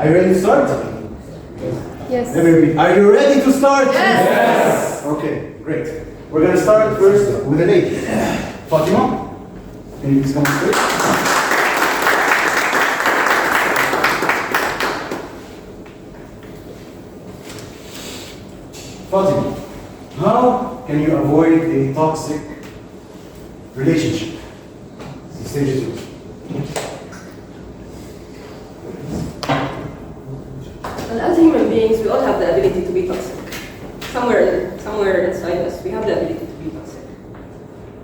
Are you ready to start? Yes. Let me repeat. Are you ready to start? Yes. Okay, great. We're going to start first with a lady. Fatima, can you please come on stage? Fatima, how can you avoid a toxic relationship? The stage is yours. And as human beings, we all have the ability to be toxic. Somewhere inside us, we have the ability to be toxic.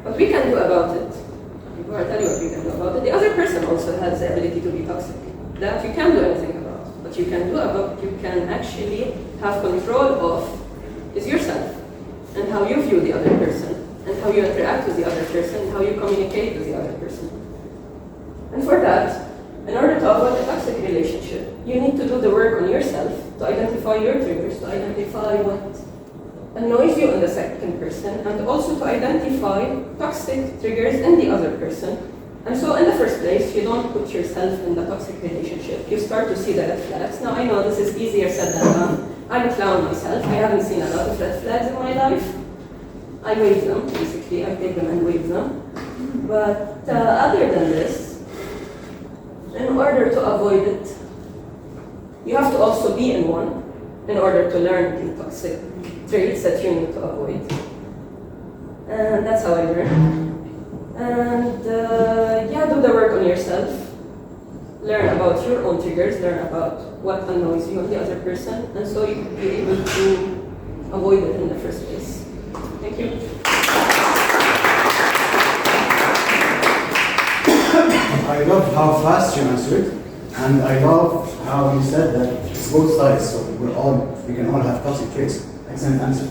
What we can do about it, before I tell you what we can do about it, the other person also has the ability to be toxic. That you can't do anything about. What you can do about, you can actually have control of is yourself, and how you view the other person, and how you interact with the other person, and how you communicate with the other person. And for that, in order to avoid a toxic relationship, you need to do the work on yourself to identify your triggers, to identify what annoys you in the second person, and also to identify toxic triggers in the other person. And so in the first place, you don't put yourself in the toxic relationship. You start to see the red flags. Now I know this is easier said than done. I'm a clown myself. I haven't seen a lot of red flags in my life. I wave them, basically. I take them and wave them. But other than this, in order to avoid it, you have to also be in one in order to learn the toxic traits that you need to avoid. And that's how I learn. And do the work on yourself. Learn about your own triggers, learn about what annoys you in the other person, and so you can be able to avoid it in the first place. Thank you. I love how fast you answered, and I love how you said that it's both sides, so we can all have toxic traits. Excellent answer.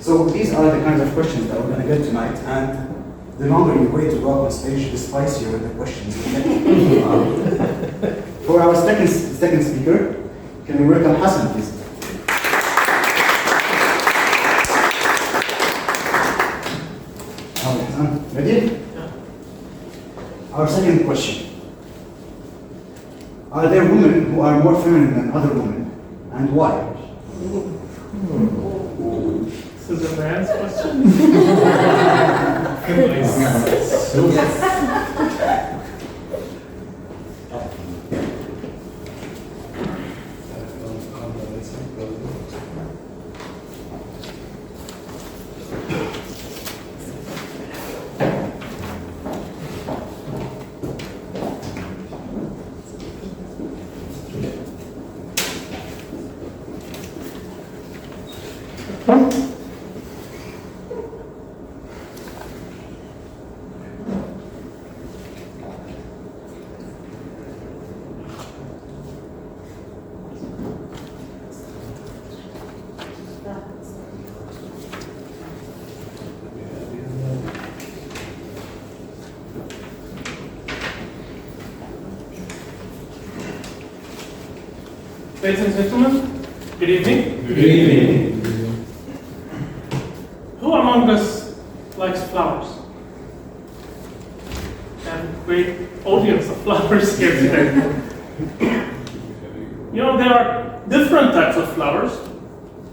So these are the kinds of questions that we're going to get tonight, and the longer you wait to go up on stage, the spicier the questions you get. For our second speaker, can we welcome Hassan, please? Okay, Hassan, ready? Our second question. Are there women who are more feminine than other women, and why? This is a man's question? Ladies and gentlemen, good evening. Good evening. Who among us likes flowers? And great audience of flowers here today. You know, there are different types of flowers.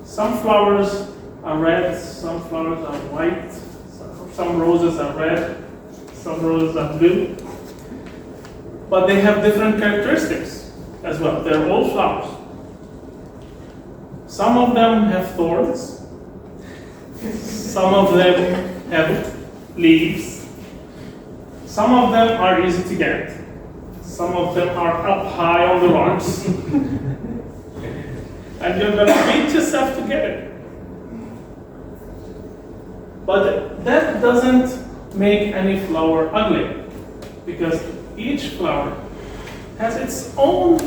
Some flowers are red, some flowers are white, some roses are red, some roses are blue. But they have different characteristics as well. They're all flowers. Some of them have thorns. Some of them have leaves. Some of them are easy to get. Some of them are up high on the rocks. And you're gonna beat yourself to get it. But that doesn't make any flower ugly, because each flower has its own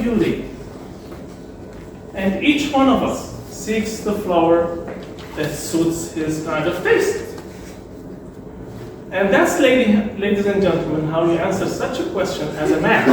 beauty. And each one of us seeks the flower that suits his kind of taste. And that's, ladies and gentlemen, how you answer such a question as a man.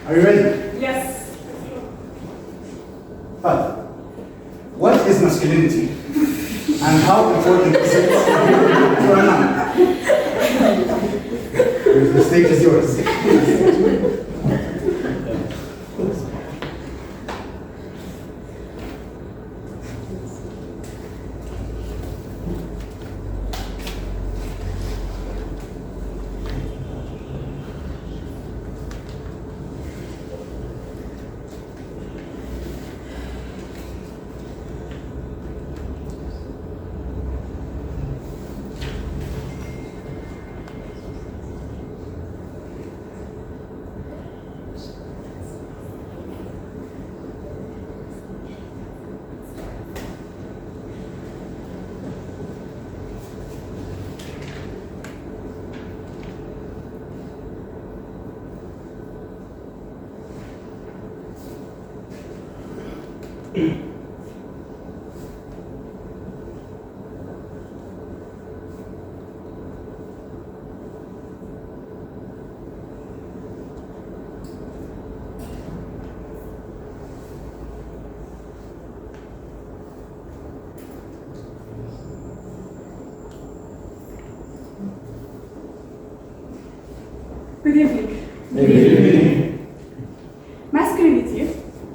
Are you ready? Yes. But what is masculinity? And how important is it to a man? The stage is yours. Good evening. Good evening. Masculinity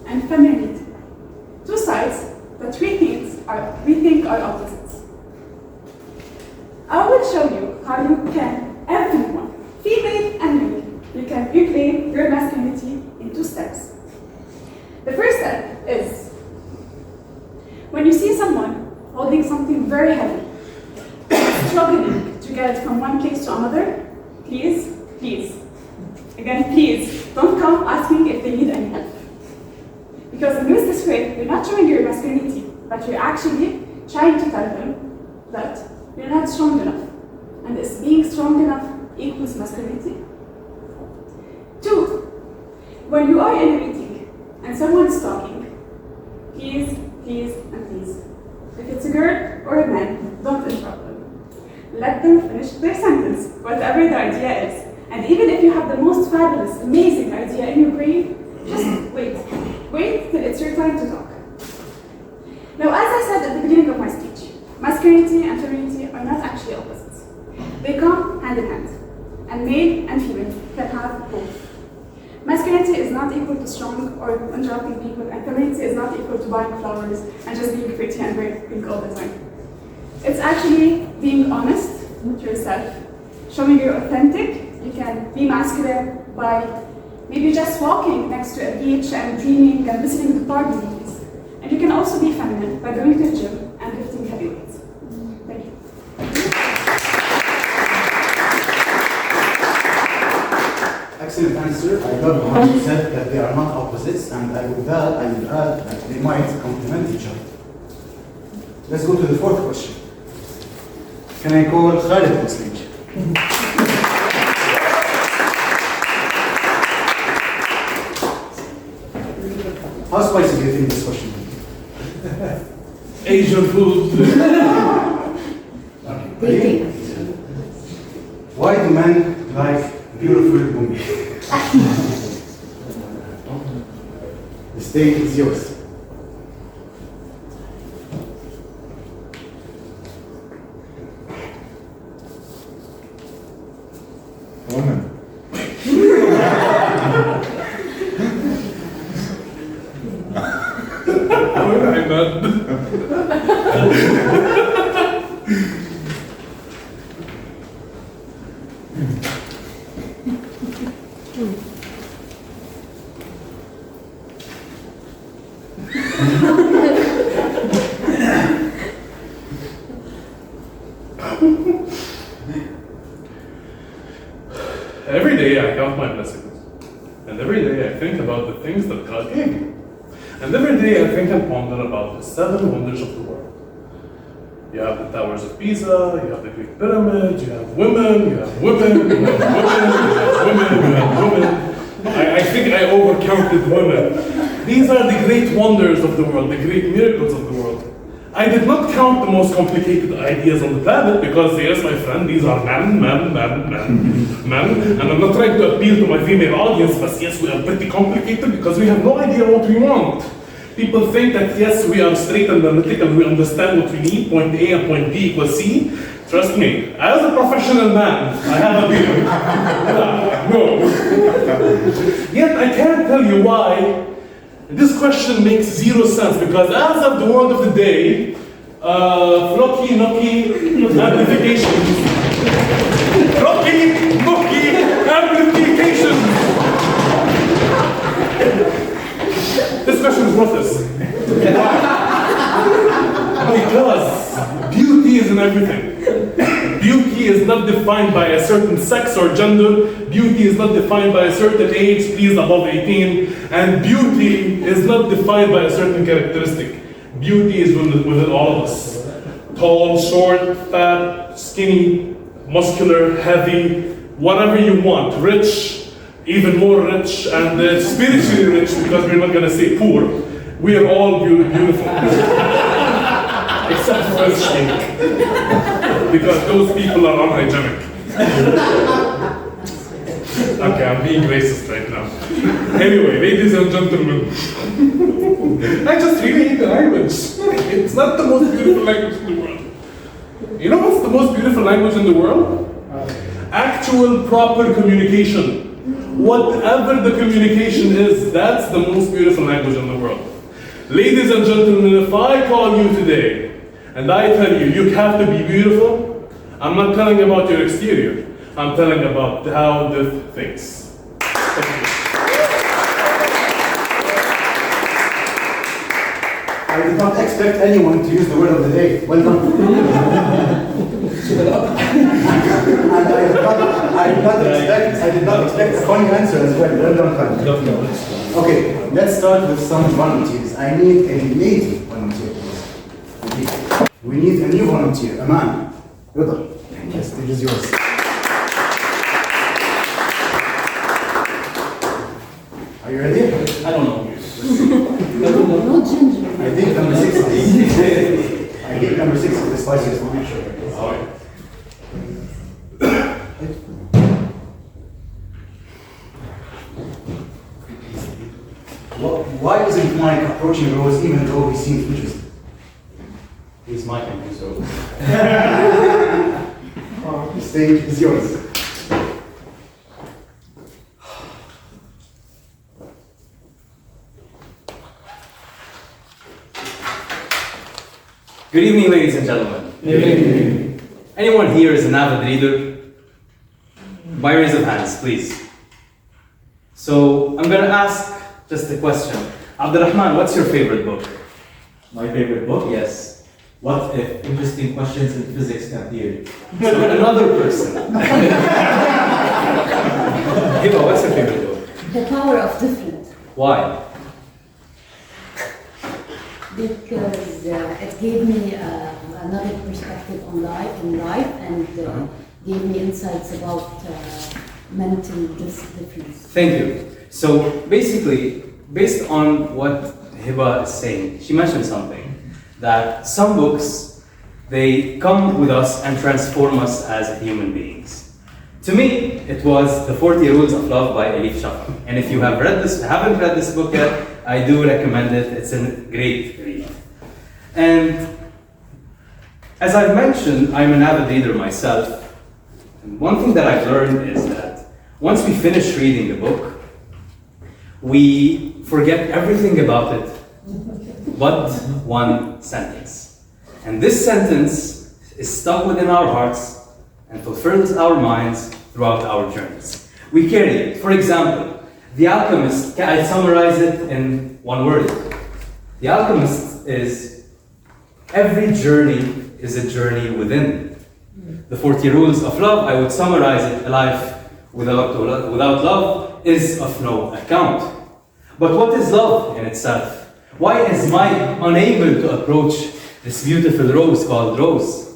and femininity, two sides that we think are opposites. I will show you how you can, everyone, female and male, you can reclaim your masculinity in 2 steps. The first step is when you see someone holding something very heavy, struggling to get it from one place to another, please, again, please, don't come asking if they need any help. Because in this way, you're not showing your masculinity, but you're actually trying to tell them that you're not strong enough. And this being strong enough equals masculinity. 2, when you are in a meeting and someone is talking, please, and please. If it's a girl or a man, don't interrupt them. Let them finish their sentence, whatever the idea is. And even if you have the most fabulous, amazing idea in your brain, just wait. Wait till it's your time to talk. Now, as I said at the beginning of my speech, masculinity and femininity are not actually opposites. They come hand in hand. And male and female can have both. Masculinity is not equal to strong or interrupting people, and femininity is not equal to buying flowers and just being pretty and wearing pink all the time. It's actually being honest to yourself, showing you're authentic. You can be masculine by maybe just walking next to a beach and dreaming and listening to party movies. And you can also be feminine by going to the gym and lifting heavy weights. Thank you. Excellent answer. I love how you said that they are not opposites, and with that, I will add that they might complement each other. Let's go to the 4th question. Can I call Khalid on stage? How spicy do you think this question will be? Asian food. Okay. Why do men like beautiful women? The stage is yours. Woman. Every day I count my blessings. And every day I think about the things that God gave me. And every day I think and ponder about the 7 wonders of the world. You have the Towers of Pisa, you have the Great Pyramid, you have women, you have women, you have women, you have women, you have women. I think I overcounted women. These are the great wonders of the world, the great miracles of the world. I did not count the most complicated ideas on the planet because, yes, my friend, these are men, and I'm not trying to appeal to my female audience, but yes, we are pretty complicated because we have no idea what we want. People think that, yes, we are straight and analytical, we understand what we need, point A and point B equals C. Trust me, as a professional man, I have a feeling. No. Yet I can't tell you why this question makes zero sense, because as of the word of the day, flocky, knocky, amplification. Flocky, knocky, amplification. This question is worthless. Because beauty is in everything. Beauty is not defined by a certain sex or gender. Beauty is not defined by a certain age, please above 18. And beauty is not defined by a certain characteristic. Beauty is within all of us. Tall, short, fat, skinny, muscular, heavy, whatever you want. Rich, even more rich, and spiritually rich, because we're not going to say poor. We are all beautiful. Except for Stink. Because those people are unhygienic. Okay, I'm being racist right now. Anyway, ladies and gentlemen, I just really hate the language. It's not the most beautiful language in the world. You know what's the most beautiful language in the world? Actual, proper communication. Whatever the communication is, that's the most beautiful language in the world. Ladies and gentlemen, if I call you today, and I tell you, you have to be beautiful, I'm not telling about your exterior. I'm telling about how this thinks. Thank you. I did not expect anyone to use the word of the day. Well done. And I did not expect a funny answer as well. Well done, Khalid. Okay, let's start with some volunteers. I need a lady volunteer, please. We need a new volunteer, a man. Rida, the stage is yours. Are you ready? I don't know. No ginger. I think number 6 is I think number 6 is the spiciest one. Why isn't Mike approaching Rose even though he seems interested? He's my computer. The stage is yours. Good evening, ladies and gentlemen. Good evening. Anyone here is an avid reader? By raise of hands, please. So I'm going to ask just a question. Abdurrahman, what's your favorite book? My favorite book? Yes. What if interesting questions in physics appeared? So another person. Hiba, what's your favorite book? The Power of Different. Why? Because it gave me another perspective on life and gave me insights about mental difference. Thank you. So basically, based on what Hiba is saying, she mentioned something, that some books, they come with us and transform us as human beings. To me, it was The 40 Rules of Love by Elif Shafak. And if you haven't read this book yet, I do recommend it. It's a great read. And as I've mentioned, I'm an avid reader myself. And one thing that I've learned is that once we finish reading the book, we forget everything about it but one sentence. And this sentence is stuck within our hearts and fulfills our minds throughout our journeys. We carry it. For example, The Alchemist, I summarize it in one word. The Alchemist is, every journey is a journey within. The 40 Rules of Love, I would summarize it, a life without love is of no account. But what is love in itself? Why is Mike unable to approach this beautiful rose called Rose?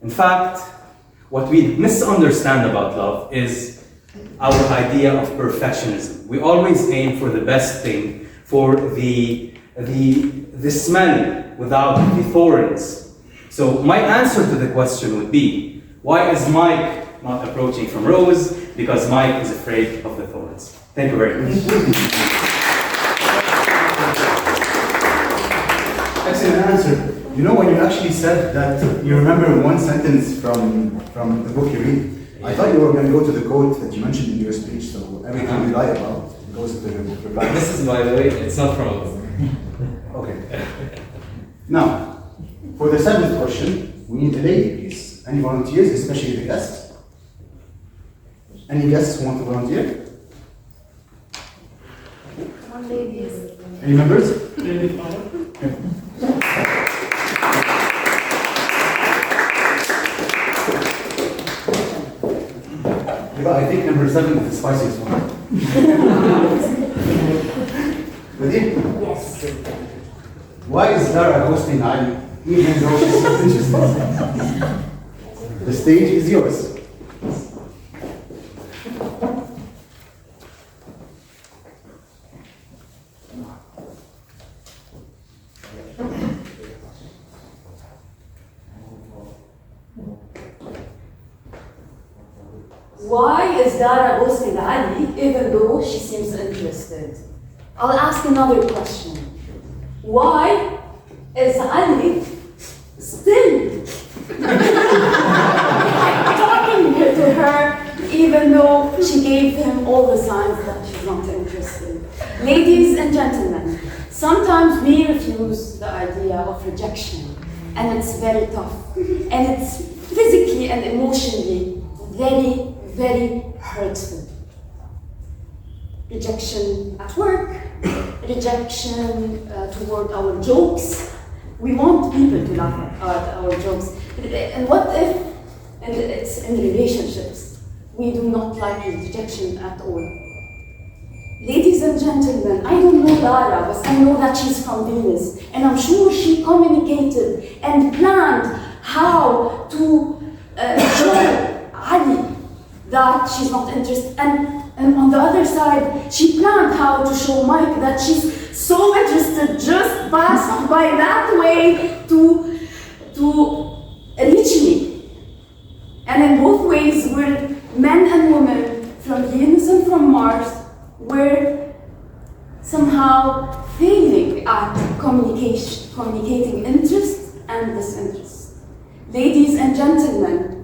In fact, what we misunderstand about love is our idea of perfectionism. We always aim for the best thing, for the smell without the thorns? So my answer to the question would be, why is Mike not approaching from Rose? Because Mike is afraid of the thorns. Thank you very much. Excellent answer. You know, when you actually said that you remember one sentence from the book you read, I thought you were going to go to the quote that you mentioned in your speech, so everything we lie about goes to the book. This is, by the way, it's not from us. Okay. Now, for the seventh question, we need a lady, please. Any volunteers, especially the guests? Any guests who want to volunteer? One lady is. Any members? Lady Power. I think number 7 is the spiciest one. Ready? Yes. Why is Lara hosting Ali, even though she's not interested? The stage is yours. Why is Dara ghosting Ali even though she seems interested? I'll ask another question. Why is Ali still talking to her even though she gave him all the signs that she's not interested? Ladies and gentlemen, sometimes we refuse the idea of rejection, and it's very tough, and it's physically and emotionally very, very hurtful. Rejection at work, rejection toward our jokes. We want people to laugh at our jokes. And what if, and it's in relationships, we do not like rejection at all? Ladies and gentlemen, I don't know Lara, but I know that she's from Venus, and I'm sure she communicated and planned how to show Ali that she's not interested, and on the other side, she planned how to show Mike that she's so interested, just passed by that way to reach me. And in both ways, we're men and women from Venus and from Mars, we're somehow failing at communicating interest and disinterest. Ladies and gentlemen,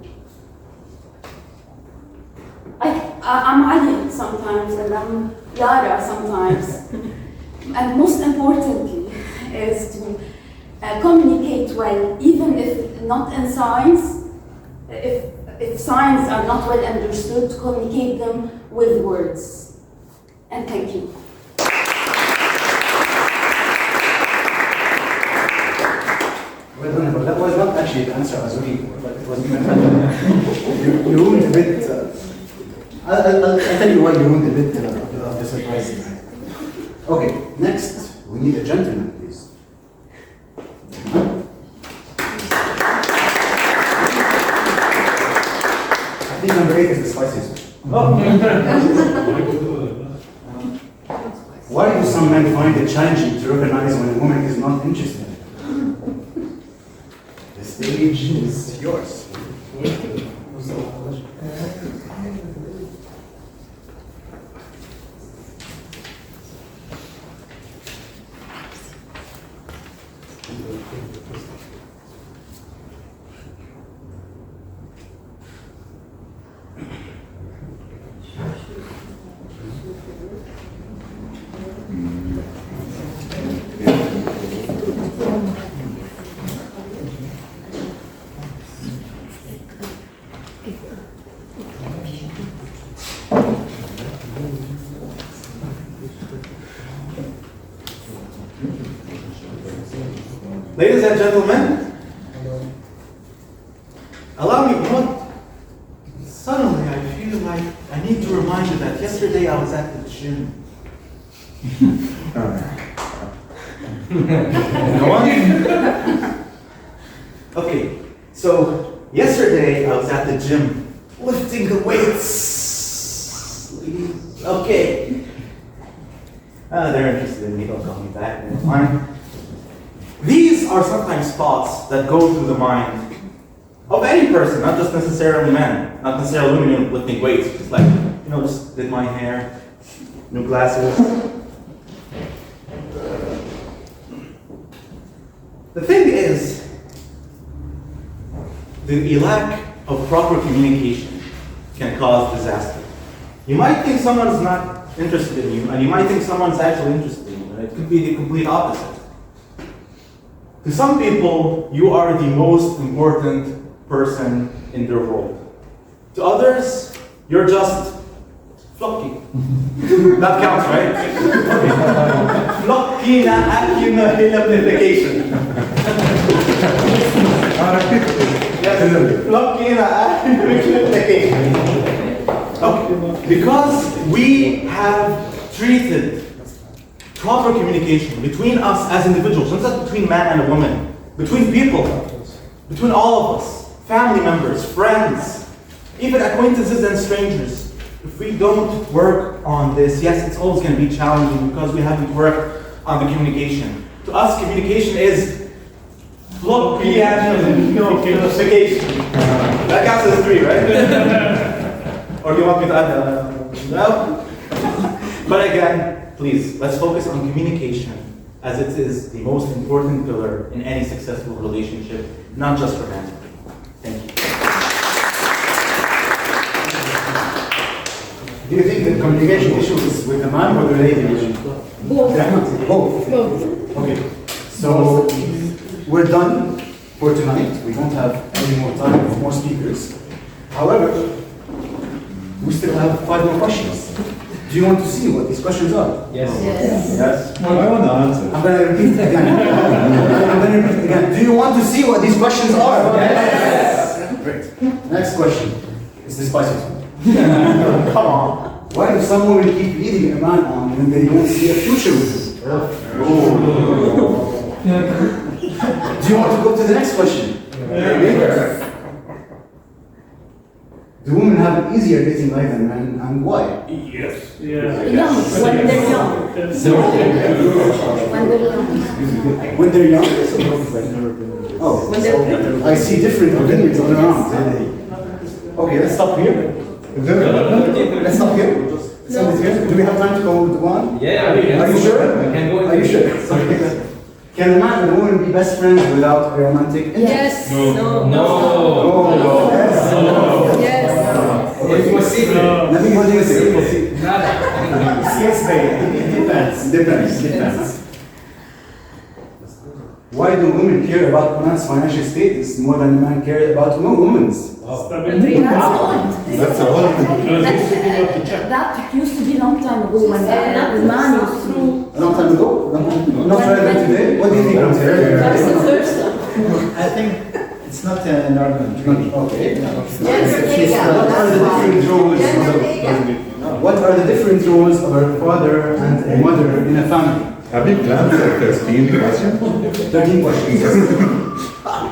I'm Ali sometimes, and I'm Lara sometimes. And most importantly is to communicate well, even if not in science, if signs are not well understood, to communicate them with words. And thank you. Well done, but that was not actually the answer I was looking for, but it was even better. You ruined a bit. I'll tell you why you ruined a bit of the surprise. Okay, next, we need a gentleman, please. I think number 8 is the spiciest. Why do some men find it challenging to recognize when a woman is not interested? The stage is yours. Ladies and gentlemen, allow me, you know what? Suddenly I feel like I need to remind you that yesterday I was at the gym. No one? Okay, so yesterday I was at the gym lifting the weights. Okay. They're interested in me, don't call me back, that's fine. These are sometimes thoughts that go through the mind of any person, not just necessarily men, not necessarily women lifting weights. Just like, just did my hair, new glasses. The thing is, the lack of proper communication can cause disaster. You might think someone's not interested in you, and you might think someone's actually interested in you, and it could be the complete opposite. To some people, you are the most important person in their world. To others, you're just flocky. That counts, right? Flocky na accumulation. Yes, flocky na accumulation. Okay, because we have treated proper communication between us as individuals, not just between man and a woman, between people, between all of us, family members, friends, even acquaintances and strangers. If we don't work on this, yes, it's always going to be challenging because we haven't worked on the communication. To us, communication is floppy and communication. That counts as 3, right? Or do you want me to add no? But again, please, let's focus on communication as it is the most important pillar in any successful relationship, not just romantic. Thank you. Do you think the communication issue is with the man or the lady? Both. Both. Okay. So we're done for tonight. We don't have any more time for more speakers. However, we still have 5 more questions. Do you want to see what these questions are? Yes. Yes. Well, I want to answer. I'm going to repeat it again. I'm going to repeat it again. Do you want to see what these questions are? Yes. Great. Next question. Is this spicy? Come on. Why do some women keep leading a man on when they don't see a future with him? Do you want to go to the next question? Do women have an easier dating life than men, and why? Yes. Young, when they're young. When they're young? Oh, I see different opinions all around. Okay, let's stop here. Let's stop here. Send it here. Do we have time to go to one? Yeah. Are you sure? We can go. Are you sure? Can a man and a woman be best friends without a romantic interest? Yes. No. No. Oh, yes. Yes. It was secret. Nothing more than a secret. Yes, baby. It depends. Why do women care about a man's financial status more than a man cares about a woman's? That's a whole That used to be a long time ago when the man used to. A long time ago? Not relevant today? What do you think? That's the first one. I think it's not an argument. Okay. What What are the different roles of a father and a mother in a family? Have you planned for 13 questions? 13 questions.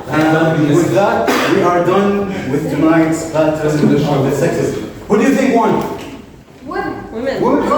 And with that, we are done with tonight's battle of the sexes. Who do you think won? Women. Women.